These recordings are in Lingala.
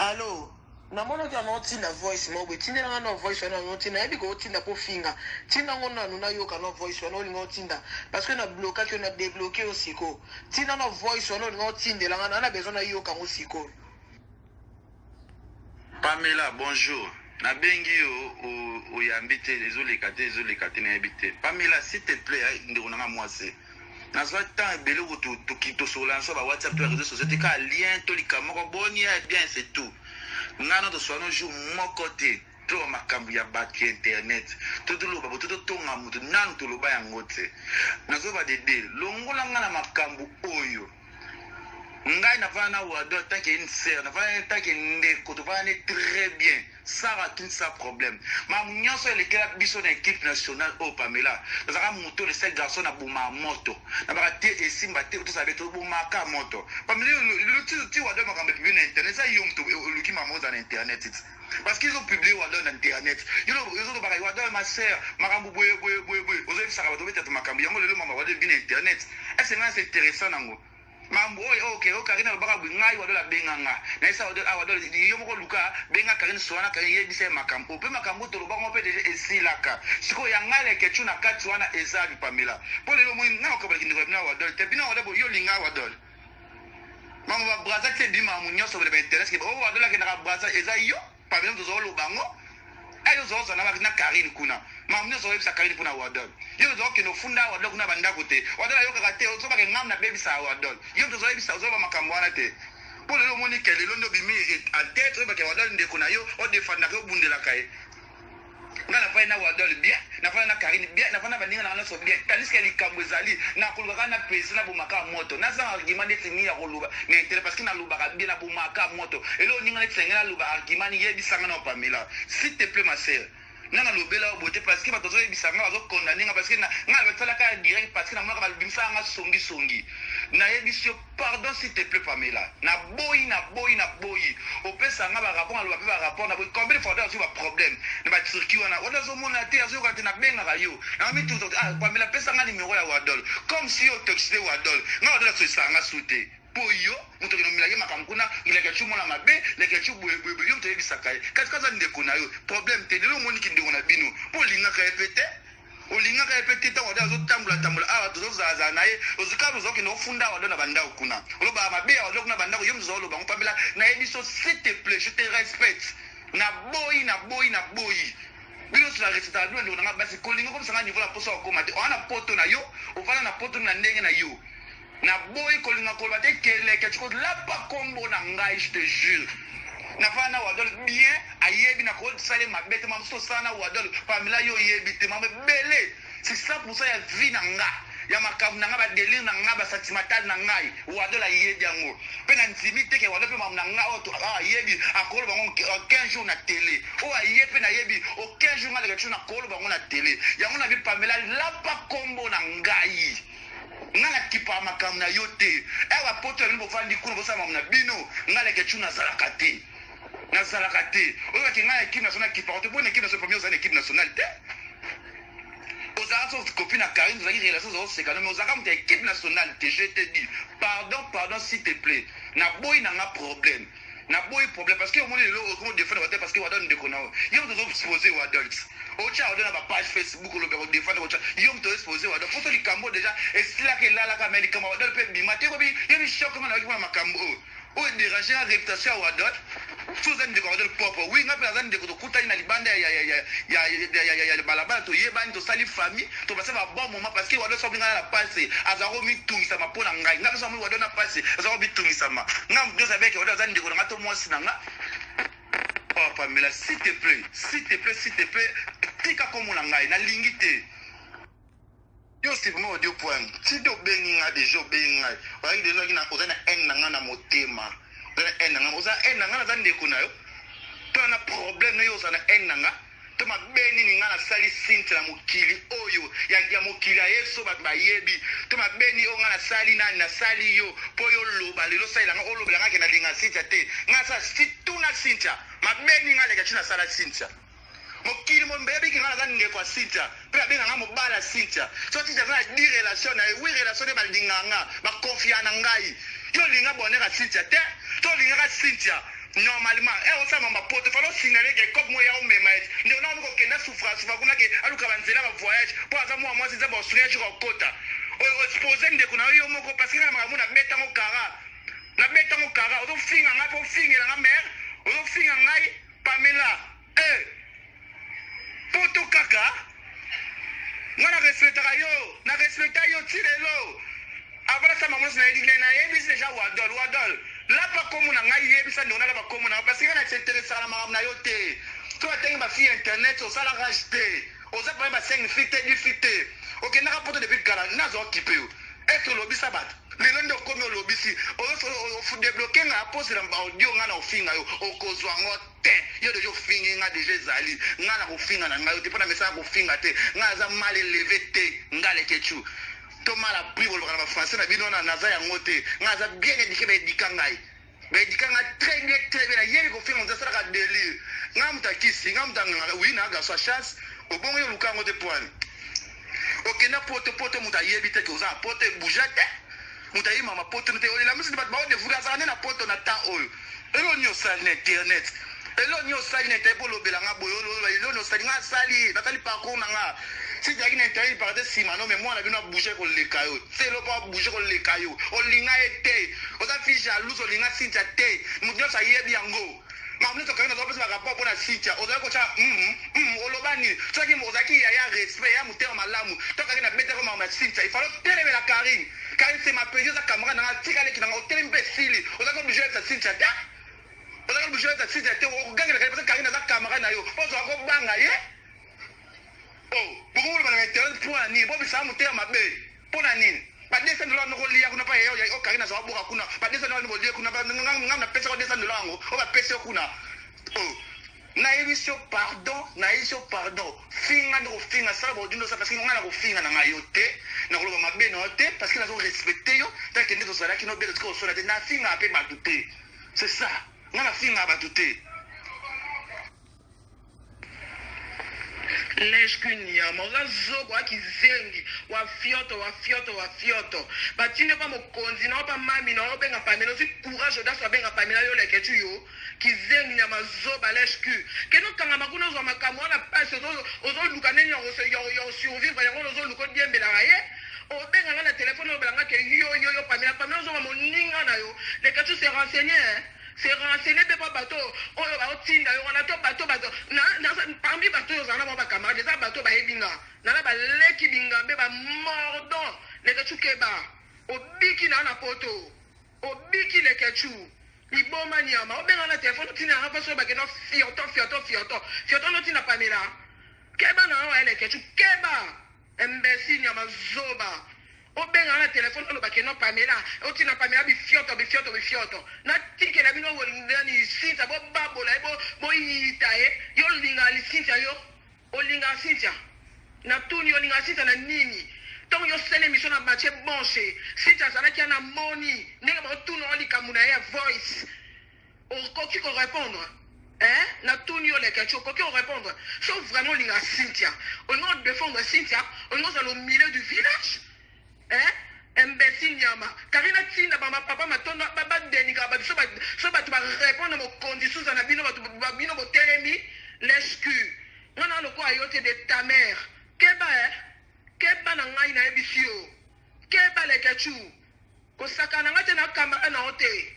Allô, namona tu anoti na voice mo be tinela ngana voice wana anoti na ebi ko tinda po finga. Tinda ngona nuna yo kana voice wana olingo tinda parce que na bloquer que na débloquer aussi ko. Tinda na voice wana olingo tindela ngana na besoin na yo kango siko. Pamela, bonjour. Na bengi o yambite les olekate na yabite. Pamela, s'il te plaît, ndonanga moi c'est. Na so temps ebele ko to kito sur la so ba WhatsApp to réseaux sociaux ka lien to likama ko boni bien c'est tout. Ngana to so no jour mon côté to makambu ya batterie internet. To lo ba to nga mutu nan to lo ba yangote. Na so ba dede longola ngana makambu oyo. Ngai na fana wa do tant que une sœur na fana tant que ndeko to fana très bien ça va tout ça problème ma nyonso le kela biso na équipe nationale au Pamela parce que moto le seul garçon na buma moto na ba te esimba te to sabe to buma ka moto Pamela le ti wa do makambe publié na internet ça yom to luki mamoza na internet parce qu'ils ont publié wa do na internet ils ont ba wa do ma sœur makambu boye ozo ça va to beta makambu yango le mama wa do bi na internet est-ce que c'est intéressant nango mambo okay Karina lobaka ngai wadola benganga na isa wadola yo moko luka benga Karina soana Karina yebise makambo pe makambo to lobaka pe déjà esilaka siko ya ngale ke tuna kati wana ezali Pamela po lelo mo na ko baliki ndiko na wadola te bina wadola yo linga wadola mambo ba braza te bima mu nyoso be interest ke o wadola ke na braza eza yo Pamela to zo lo bango ayo zo na ba na Karina kuna mamne zo yebisa Karina kuna wadola yo zo ke no funda wadola kuna banda kote wadola yo kaka te zo ba ke ngam na baby sa wadola yo to zo yebisa zo ba makambo wana te pour le moni ke le londo bimi en tête ba ke wadola ndeko na yo o defanda ko bundela kai ngana fa na wadola bien na fa na Karina bien na fa na bandinga na so bien tandis que likambo ezali na koluka na pesi na bomaka moto na za argument de tenir ya koluba mais intérêt parce que na lubaka bien na bomaka moto elo ninga na tsengela luba argument yebisanga na Pamela s'il te plaît ma sœur nana lobela obote parce que batozo ebisanga bazo condamner parce que na batala ka direct parce que na mwana balbimisa nga songi na yebisio pardon s'il te plaît Pamela na boyi opesa nga ba rapport aloba pe ba rapport na boyi combien de fois aussi ba problème na ba circuit wana oda zo mona te azo ka te na benga ka yo na mi tout Pamela pesa nga numéro ya Wadol comme si o toxide Wadol nga Wadol so sanga sute poyo muto kino milage makamkuna ileke chumo na mabe leke chubo yo to yebisaka katika ndeko na yo problème te lelo moni kindeko na bino po linga ka epete olinga ka epete ta wada zo tambula awa to zaza naye ozikabu zo kino funda wada na banda kuna oloba mabe wada kuna banda yo mzo oloba Pamela na ebiso s'il te plaît je te respecte na boyi bino sala receta bino ndo na basi kolinga comme ça nga niveau la poso akoma te ona poto na yo ofana na poto na ndenge na yo na boy kolinga kolba te keleke chiko la pa kombo na ngai je te jure na fana wadol bien ayebi na ko sale mabete mam so sana wadol Pamela yo yebi te mam belé c'est ça pour ça ya vie na nga ya makabu na nga ba délire na nga ba sentimental na ngai wadol ayebi yango pe na intimité ke wadol pe mam na nga oto ayebi akolo bango 15 jours na télé o ayebi na yebi o 15 jours ngale ke na kolo bango na télé yango na bi Pamela la pa kombo na ngai ngala kipa makambo na yo te ewa poto ni bofandi kuna bosama na bino ngala ke tuna zalakate oyo ke ngala équipe nationale kipa to bonne équipe nationale première zone équipe nationale te ozaso copine na Karine zaki relation zo c'est quand même ozaka mte équipe nationale te je te dis pardon s'il te plaît na boy na nga problème parce que au moins le comment défendre parce que wadon de kona yo to exposer wadon ocha wadon na page Facebook le be défendre ocha yo to exposer wadon photo likambo déjà et cela que là ka médicament wadon pe bimate ko bi yo bi choc na ki makambo o déranger la réputation wadon tous en de wadon pop oui nga pe azan de ko kuta ina libanda ya balabala to yeba to sali famille to passer ba bon moment parce que wadon so binga la passer azaro mi tungisa mapona ngai nga so mo wadon na passer azaro bi tungisa ma nga mdo sabe ke wadon azan de ko ngato mo sinanga oh Pamela s'il te plaît tika comme on ngai na lingité yo c'est vraiment audio point si do benga déjà benga wa déjà kina ozana en nanga na motema en nanga oza en nanga na zande ko na yo to na problème yo oza na en nanga to mabeni ni ngana sali sintra mukili oyo ya mukili yeso bat bayebi to mabeni o ngana sali na sali yo poyo loba lelo sai langa oloba langa ke na linga sintra te ngasa situna sintra mabeni ngale ka china sala sintra mokili mo mbebe ki ngana zande kwa sintra pe benga ngamo bala sintra so sintra na di relation na oui relation ba linganga ba confiance na ngai yo linga boneka sintra te to linga ka sintra normalement osama mapoto falo signaler que comme moi ya omema ndio na ko kenda souffrance va kuna ke aluka banzela ba voyage po aza moi c'est ba sourire ko kota o exposer ndeko na yo moko parce que na makambo na beta mo kara ozo finga nga po fingela nga mère ozo finga ngai Pamela poto kaka ngana respecta yo tirelo avant ça maman na dit na yebisi déjà wadol là pas comme na ngai yebisa ndio na ba comme na parce que na s'intéresse à la maman na yo te to atenga ba fi internet o sala racheter o za ba 5 fite OK na rapporte depuis kala na zo occupé être lobisa bat lelo ndo komi olobisi o débloquer nga pose na audio nga na ofinga yo okozwa ngo te yo deja ofingi nga deja ezali nga na kofinga na ngai te mpona mesa kofinga te nga aza mal élevé te nga lekechu to mal appris kolobaka na bafrançais na bino na naza yango te nga aza bien éduqué baedika ngai très bien nayebi kofinga moto asalaka délire nga moto akisi nga moto anganga wi na agaso a chasse obongo yo luka yango te poani okenda poto moto ayebi te ke oza na poto ebouja te moto ayima mapoto te olela misi bato baodevuka azaka nde na poto na temps oyo eloni osali na internet eloni osali na internet polobelanga boye eloni osali nga asali nasali parcours na nga sijaki na internet parte nsima no me mwana bino abouge koleka yo selo mpo abouge koleka yo olinga ye te oza fi jalouse olinga sintia te moto nyonso ayebi yango makambo nyonso kangi nazopesa barapport mpo na sintia ozali kotya oloba nini soki ozalaki ya respect ya motema malamu tokaki na beteko makambo ya sintia ifalo telemela karine c'est ma page za camarade na tika leki na hotel imbécile ozaka obligé de Cynthia ta ozaka obligé de Cynthia te ogangela parce que Karina za camarade na yo ozo ko banga ye bukungu bana internet pour ni bo bisa mutea mabe pona nini ba $200 no ko lia kuna pa yo o Karina za boka kuna ba $200 no lia kuna ba ngam pesa ko $200 ngo o ba pesa kuna na emission pardon finga ndo finga sala bodindo sa parce que ngana ko finga na ngayo te na ko ba mabe no te parce que na zo respecter yo ta kende to sala ki no be ko so na te na finga ape batute c'est ça ngana finga batute leskunyama uzazogo akizengi wafioto batine pa mokonzi na pa mami na obenga pamela osi courage daso abenga pamela yo leketu yo kizengi nyama zoba lesku keno kanga makuna zo makamwa na passe ozo luka neni yo survivre yango ozo luko diembela ye obenga na téléphone obelanga ke yo pamela zo moninga na yo leketu se renseigner c'est renseigné pe pa bateau oyo ba otinda yo na to bateau na parmi bateau yo zana ba camarade za bateau ba ebinga na ba leki binga be ba mordon le kechuke ba obiki na poto obiki le kechu liboma nyama obenga na téléphone tina ha paso ba ke no fioto no tina pamela keba na wa le kechu keba imbécile nyama zoba obenga na téléphone olo bakeno pamela otina pamela bifioto na tike la bino wolingani sinta bo babola bo yita yo linga lisinta yo olinga sinta na tuni olinga sinta na nini donc yo sele mission na match bonche sinta sala ki na moni nenga ba tuni olika muna ya voice o qui ko répondre na tuni yo leka choko qui répondre sauf vraiment linga sinta on doit défendre sinta on doit au milieu du village imbécile nyama Karina tinda ba papa matonda baba denika ba so ba tu ba répondre mo conditions na bino ba bino bo telemi l'escu ngana loko ayote de ta mère keba na ngai na ebisio keba le kechu ko sakana ngate na kamera na hote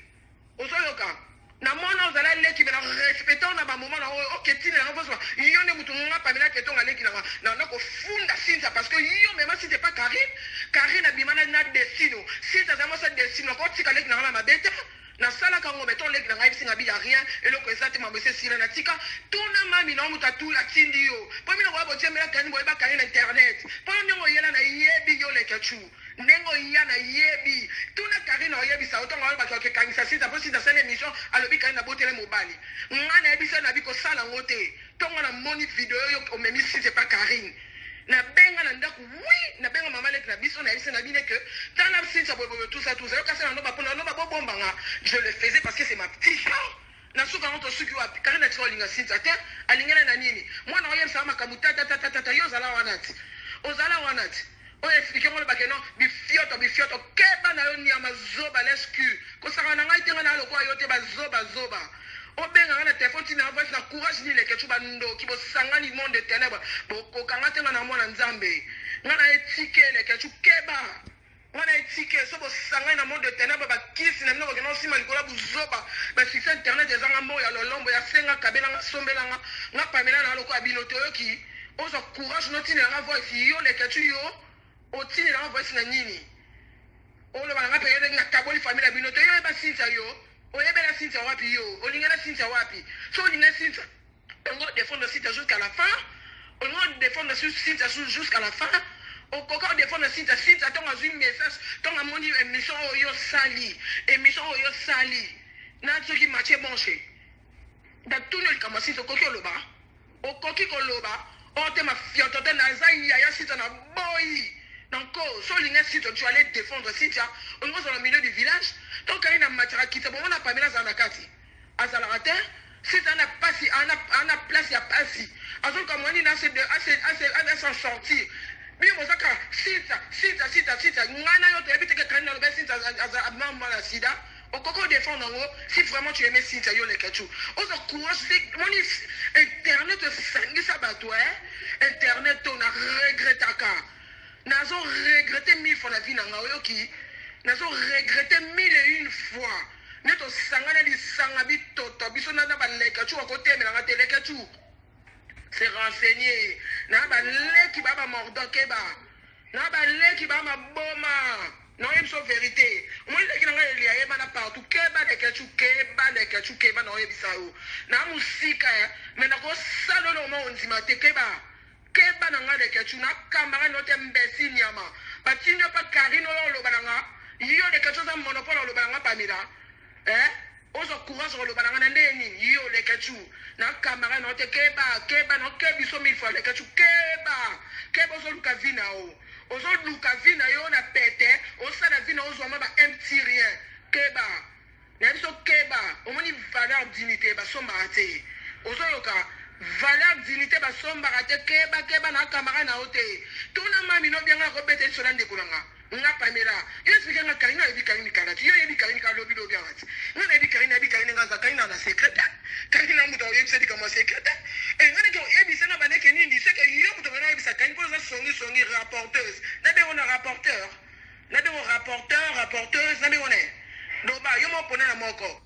ozoyoka na mona ozala leki na respectant na ba moment na oketine na boso yo ne mutu nga pamela ketonga leki na ko funda sinta parce que yo même si c'est pas Karine abimana na destino sinta za mosa destino ko tika leki na mabeta na sala kango beton leki na ngai singa bi rien et le exact ma monsieur sila na tika tuna mami na muta tu la tindi yo po mina ko botie mela kani boy ba Karine internet po nyongo yela na yebi yo le kechu nengo yana yebi tuna Karine yebi sa otonga ba ko ke kanisa sinta po sinta sele mission alobi Karine na botele mobali ngana ebisa na biko sala ngote tonga na moni video yo o memi si c'est pas Karine na benga na ndako oui na benga mama lek na biso na yise na bine que dans la sinta bobo tout ça yo kasa na ba pona no ba bombanga je le faisais parce que c'est ma petite sœur na suka ngoto suki wa Karine na tsolinga sinta te alingana na nini mwana oyem sama kamuta tata yo zala wanati ozala wanati o expliquer mo ba que non bifioto keba na yo ni amazoba lescu ko saka na ngai tenga na lokwa yo te ba zoba obenga na téléphone tina voice na courage ni leke chuba ndo ki bo sanga ni monde de ténèbres bo ko kanga tenga na mwana nzambe ngana etike leke chukeba ngana etike so bo sanga na monde de ténèbres ba kisi na mnoko na sima likola buzoba ba succès internet ezanga mo ya lolombo ya senga kabela nga sombela nga pamela na loko abinoto yoki ozo courage no tina na voice yo leke chu yo o tina na voice na nini olo ba nga peyede nga taboli famille ya binoto yo ba sinta yo oyebela Cynthia wapi yo olingana Cynthia wapi so olingana Cynthia on va défendre Cynthia jusqu'à la fin on va défendre Cynthia jusqu'à la fin on va défendre Cynthia ton azui message ton amoni émission oyo sali na tsoki matché bonché da tout le kamasi to koki oloba o koki koloba o te ma fioto te na zai ya Cynthia na boy. Donc, si tu allais défendre Cynthia, on est dans le milieu du village. Donc, quand il y a un match qui est bon, on a pas mis la Zanakati. À Zalarate, si tu as place, il y a pas si. Alors, comme on dit, c'est s'en sortir. Mais on Cynthia, Ngana yo te habite que quand on a Cynthia à maman la sida, on peut défendre en haut si vraiment tu aimais Cynthia yo le kachou. On se courage, c'est internet sangi sabato, internet on a regretté Nazo regretté 1000 fois la vie nanga oyoki. Nazo regretté 1001 fois. Neto sangana di sangabi toto biso na ba leka chu akote me na teleka chu. C'est renseigné. Na ba leki baba mordoke ba. Na ba leki baba boma. Non yebso vérité. Moi leki nanga elia yeba na partout keba leka chu keba no yebisa o. Na musika me na ko salo no mo nzima te keba. Keba na nga de ketuna kamara no te mbesi nyama batinyo pa karino lo balanga yo de ketuna monopole lo balanga pamira ozo courage lo balanga na ndeni yo le ketu na kamara no te keba no kebiso 1000 fois le ketu keba ozo luka vina ozo luka vina yo na pete ozo na vina ozo ma ba empty rien keba na biso keba omoni valeur dignité ba somba ate ozo yoka valeur dignité ba somba ate keba na kamara na ote tuna mami no bianga ko bete so ndeko nanga nga pamela yo explique nga kaina ebi kaina kana yo ebi kaina ka lobi lobi ati nga ebi kaina nga za kaina na secrétaire kaina muto yo ebi sedika mo secrétaire nga ne ko ebi sana baneke nini c'est que yo muto na ebi sa kaina ko za songi rapporteuse na be on a rapporteuse na be on est no ba yo mo pona na moko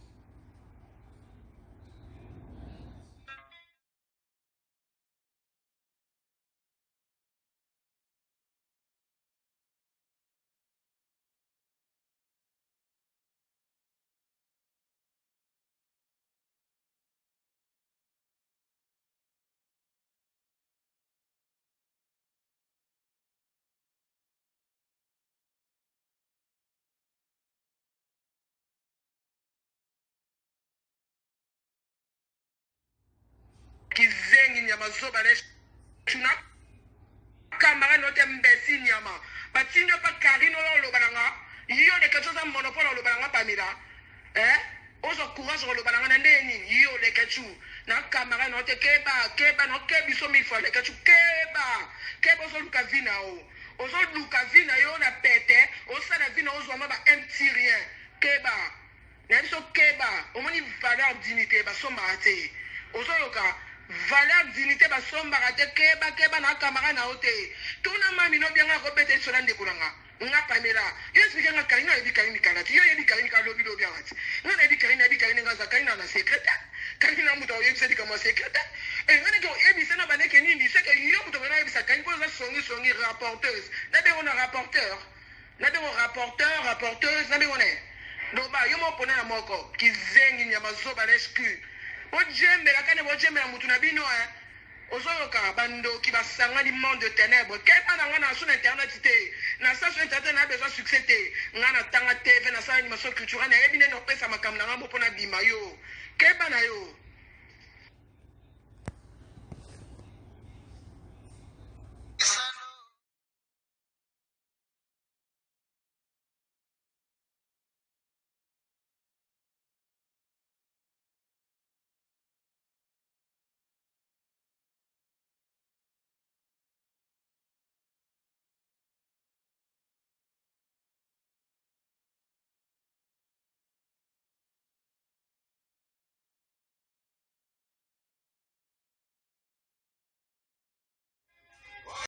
kizengi nyama zoba le tuna kamara no te mbesi nyama batinyo pa karino lo balanga yo de quelque chose à monopole lo balanga pamira ozo courage lo balanga na ndeni yo le kechu na kamara no te keba no kebiso 1000 fois le kechu keba ozo luka vina ozo luka vina yo na pete ozo na vina ozo ma ba empty rien keba na biso keba omoni valeur dignité ba somba ate ozo yoka valeur dignité ba somba ate keba na kamara na ote tuna mami no bianga ko bete so ndeko nanga nga pamela yo explique nga kaina ebi kaina kana yo ebi kaina ka lobi lobi ati nga ebi kaina nga za kaina na secrétaire kaina muto yo ebi kama secrétaire nga ne ko ebi sana baneke nini c'est que yo muto na ebi sa kaina ko za songi rapporteuse na be on a rapporteuse na be on est no ba yo mo pona na moko kizengi nyama zoba lesku ojembe la kane ojembe la mutu na bino ozoyoka bando ki basanga di monde de ténèbres keba na nga na sur internet te na sa sur internet na besoin succès te nga na tanga TV na sa animation culturelle na ebine no pesa makamna nga mo pona bima yo keba na yo